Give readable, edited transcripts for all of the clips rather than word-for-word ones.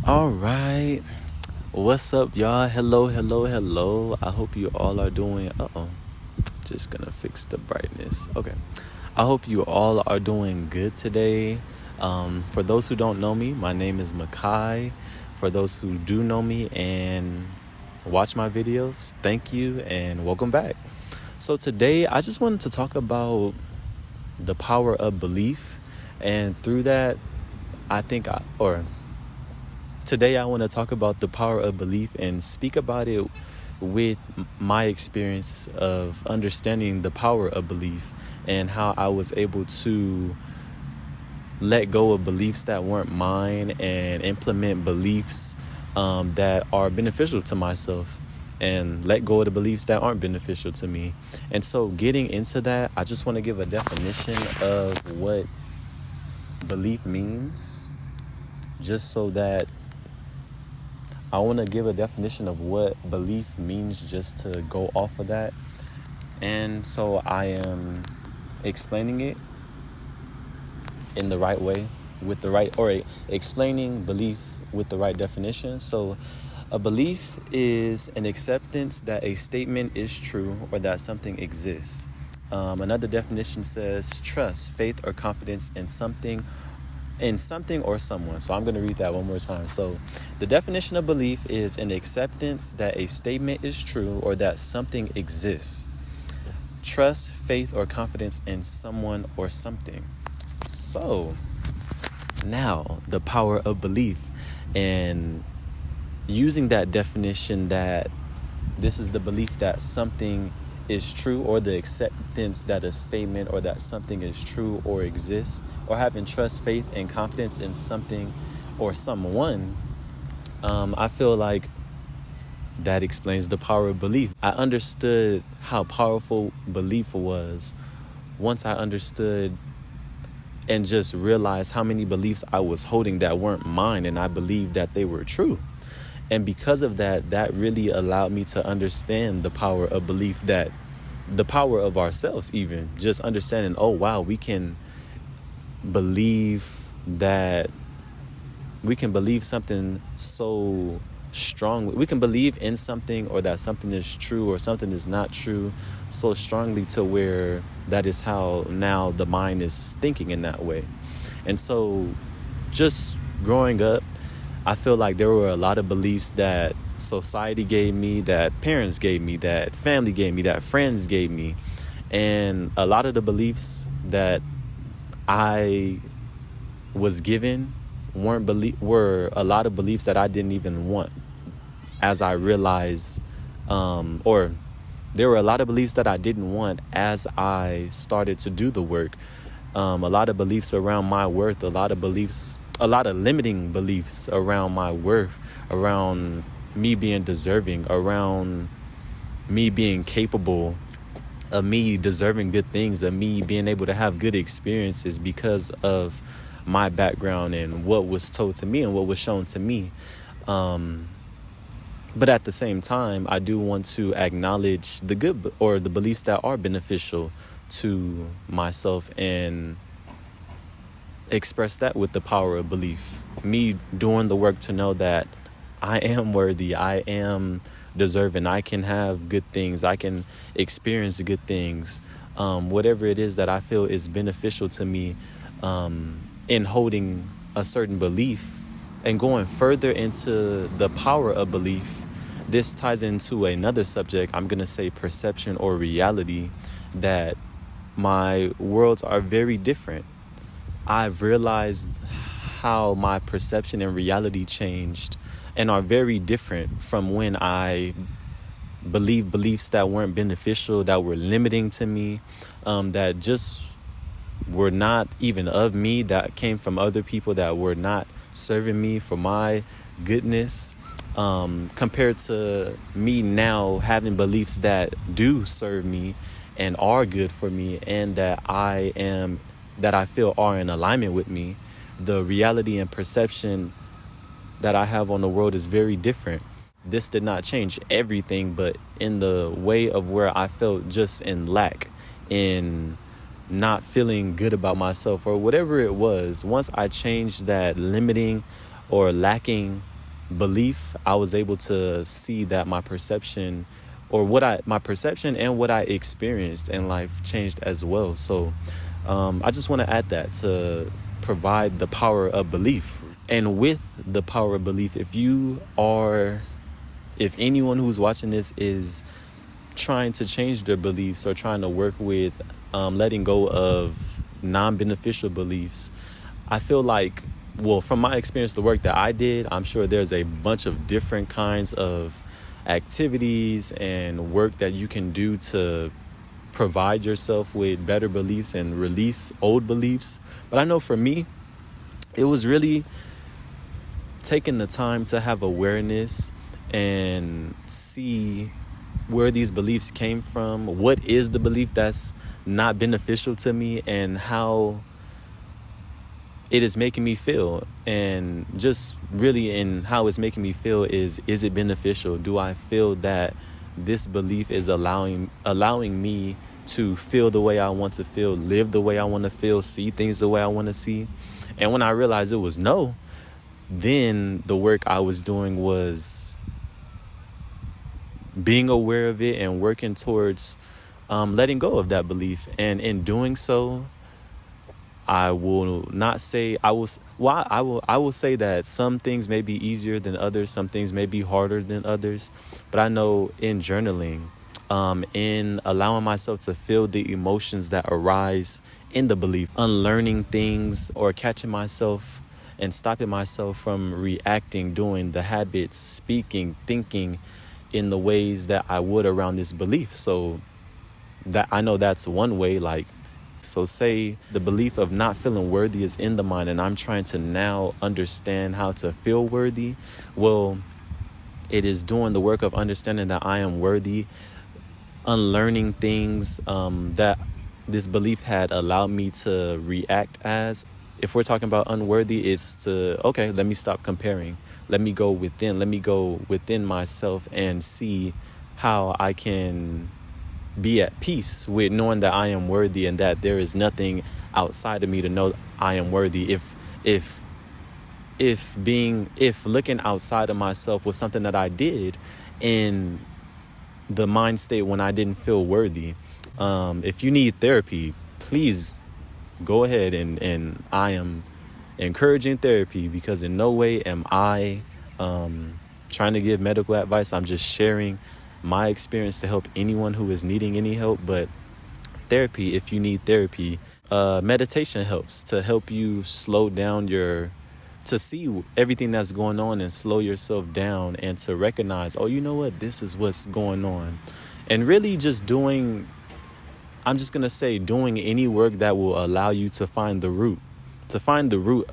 All right. What's up, y'all? Hello, hello, hello. I hope you all are doing. Just gonna fix the brightness. Okay. I hope you all are doing good today. For those who don't know me, my name is Makhi. For those who do know me and watch my videos, thank you and welcome back. So today, I just wanted to talk about the power of belief, and through that, I think I or Today, I want to talk about the power of belief and speak about it with my experience of understanding the power of belief and how I was able to let go of beliefs that weren't mine and implement beliefs that are beneficial to myself and let go of the beliefs that aren't beneficial to me. And so, getting into that, I just want to give a definition of what belief means, just so that I want to give a definition of what belief means just to go off of that. And so I am explaining it in the right way or explaining belief with the right definition. So a belief is an acceptance that a statement is true or that something exists. Another definition says trust, faith, or confidence in something or someone. So I'm going to read that one more time. So the definition of belief is an acceptance that a statement is true or that something exists. Trust, faith, or confidence in someone or something. So now the power of belief, and using that definition, that this is the belief that something is true, or the acceptance that a statement or that something is true or exists, or having trust, faith, and confidence in something or someone. I feel like that explains the power of belief. I understood how powerful belief was once I understood and just realized how many beliefs I was holding that weren't mine, and I believed that they were true. And because of that, that really allowed me to understand the power of belief, that the power of ourselves, even just understanding, oh, wow, we can believe something so strongly. We can believe in something, or that something is true or something is not true, so strongly to where that is how now the mind is thinking in that way. And so just growing up, I feel like there were a lot of beliefs that society gave me, that parents gave me, that family gave me, that friends gave me. And a lot of the beliefs that I was given were a lot of beliefs that I didn't even want, as I realized, or there were a lot of beliefs that I didn't want as I started to do the work. A lot of beliefs around my worth, a lot of limiting beliefs around my worth, around me being deserving, around me being capable, of me deserving good things, of me being able to have good experiences because of my background and what was told to me and what was shown to me. But at the same time, I do want to acknowledge the good, or the beliefs that are beneficial to myself, and express that with the power of belief. Me doing the work to know that I am worthy, I am deserving, I can have good things, I can experience good things. Whatever it is that I feel is beneficial to me, in holding a certain belief and going further into the power of belief. This ties into another subject. I'm going to say perception or reality, that my worlds are very different. I've realized how my perception and reality changed and are very different from when I believed beliefs that weren't beneficial, that were limiting to me, that just were not even of me, that came from other people that were not serving me for my goodness, compared to me now having beliefs that do serve me and are good for me, and that I feel are in alignment with me. The reality and perception that I have on the world is very different. This did not change everything, but in the way of where I felt just in lack, in not feeling good about myself, or whatever it was, once I changed that limiting or lacking belief, I was able to see that my perception and what I experienced in life changed as well. So I just want to add that to provide the power of belief. And with the power of belief, if anyone who's watching this is trying to change their beliefs or trying to work with letting go of non-beneficial beliefs, I feel like, well, from my experience, the work that I did, I'm sure there's a bunch of different kinds of activities and work that you can do to provide yourself with better beliefs and release old beliefs. But I know for me, it was really taking the time to have awareness and see where these beliefs came from, what is the belief that's not beneficial to me, and how it is making me feel. And just really in how it's making me feel is it beneficial? Do I feel that this belief is allowing me to feel the way I want to feel, live the way I want to feel, see things the way I want to see? And when I realized it was no, then the work I was doing was being aware of it and working towards letting go of that belief. And in doing so, I will say that some things may be easier than others, some things may be harder than others. But I know in journaling, in allowing myself to feel the emotions that arise in the belief, unlearning things or catching myself and stopping myself from reacting, doing the habits, speaking, thinking in the ways that I would around this belief. So that I know that's one way. Like, so say the belief of not feeling worthy is in the mind, and I'm trying to now understand how to feel worthy. Well, it is doing the work of understanding that I am worthy, unlearning things that this belief had allowed me to react as. If we're talking about unworthy, it's let me stop comparing. Let me go within myself and see how I can be at peace with knowing that I am worthy and that there is nothing outside of me to know I am worthy. If looking outside of myself was something that I did in the mind state when I didn't feel worthy, if you need therapy, please go ahead, and I am encouraging therapy, because in no way am I trying to give medical advice. I'm just sharing my experience to help anyone who is needing any help. But therapy, if you need therapy, meditation helps to help you slow down to see everything that's going on and slow yourself down, and to recognize, oh, you know what, this is what's going on. And really just doing any work that will allow you to find the root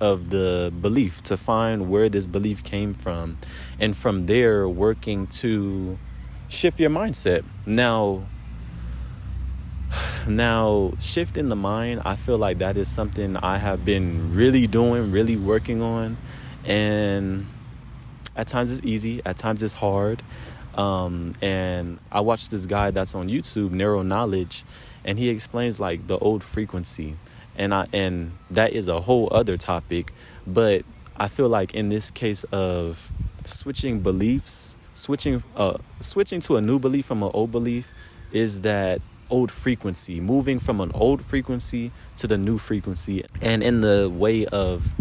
of the belief, to find where this belief came from, and from there working to shift your mindset. Now shifting the mind, I feel like that is something I have been really working on, and at times it's easy, at times it's hard. And I watched this guy that's on YouTube, Narrow Knowledge, and he explains like the old frequency, and that is a whole other topic. But I feel like in this case of switching beliefs, switching to a new belief from an old belief, is that old frequency, moving from an old frequency to the new frequency. And in the way of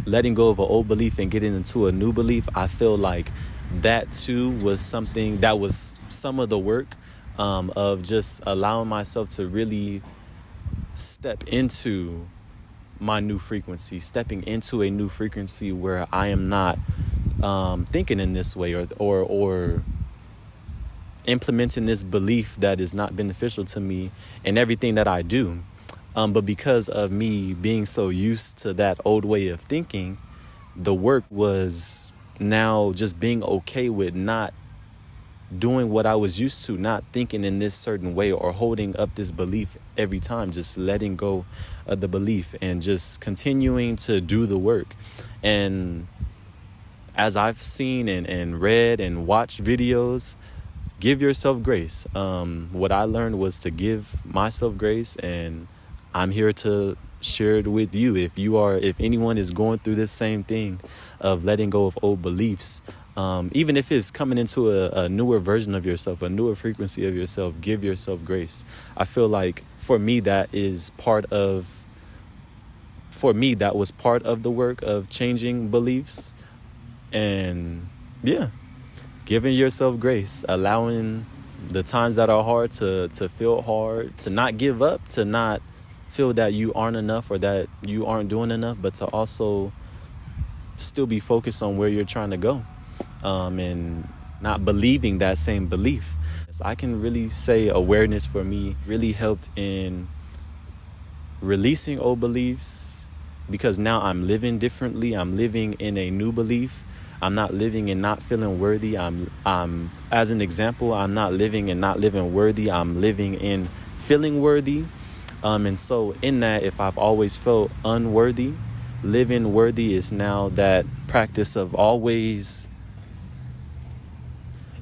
letting go of an old belief and getting into a new belief, I feel like that too was something that was some of the work of just allowing myself to really step into my new frequency, stepping into a new frequency where I am not thinking in this way or implementing this belief that is not beneficial to me in everything that I do. But because of me being so used to that old way of thinking, the work was now just being okay with not doing what I was used to, not thinking in this certain way or holding up this belief every time, just letting go of the belief and just continuing to do the work. And as I've seen and read and watched videos, give yourself grace. What I learned was to give myself grace, and I'm here to shared with you. If anyone is going through this same thing of letting go of old beliefs, even if it's coming into a newer version of yourself, a newer frequency of yourself, give yourself grace. I feel like for me, that was part of the work of changing beliefs. And yeah, giving yourself grace, allowing the times that are hard to feel hard, to not give up, to not feel that you aren't enough or that you aren't doing enough, but to also still be focused on where you're trying to go, and not believing that same belief. So I can really say awareness for me really helped in releasing old beliefs, because now I'm living differently. I'm living in a new belief. I'm not living and not feeling worthy. I'm as an example, I'm not living and not living worthy. I'm living in feeling worthy. And so in that, if I've always felt unworthy, living worthy is now that practice of always.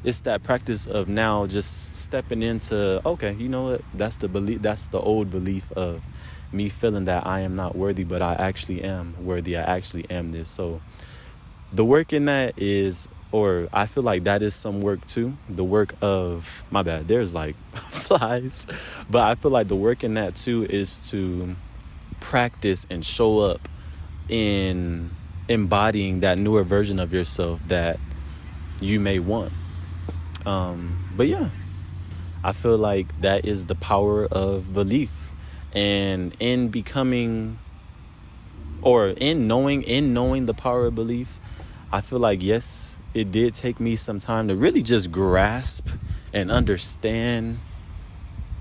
It's that practice of now just stepping into, okay, you know what? That's the belief. That's the old belief of me feeling that I am not worthy, but I actually am worthy. I actually am this. So the work in that is, or I feel like that is some work too. The work of, my bad, there's like flies. But I feel like the work in that too is to practice and show up in embodying that newer version of yourself that you may want. But yeah, I feel like that is the power of belief. And in becoming, or in knowing the power of belief, I feel like, yes, it did take me some time to really just grasp and understand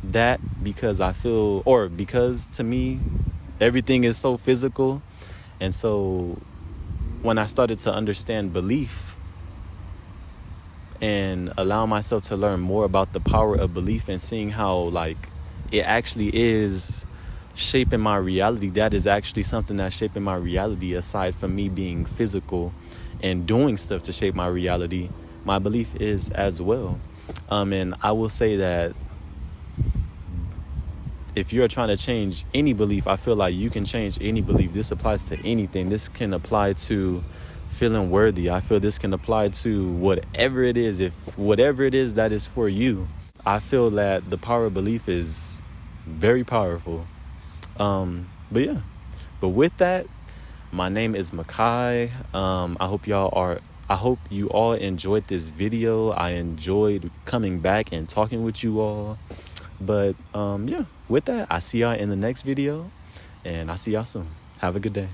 that, because because to me, everything is so physical. And so when I started to understand belief and allow myself to learn more about the power of belief and seeing how like it actually is shaping my reality, that is actually something that's shaping my reality aside from me being physical and doing stuff to shape my reality, my belief is as well. And I will say that if you're trying to change any belief, I feel like you can change any belief. This applies to anything. This can apply to feeling worthy. I feel this can apply to whatever it is. If whatever it is that is for you, I feel that the power of belief is very powerful. But yeah, but with that, my name is Makhi. I hope you all enjoyed this video. I enjoyed coming back and talking with you all. But yeah, with that, I see y'all in the next video, and I'll see y'all soon. Have a good day.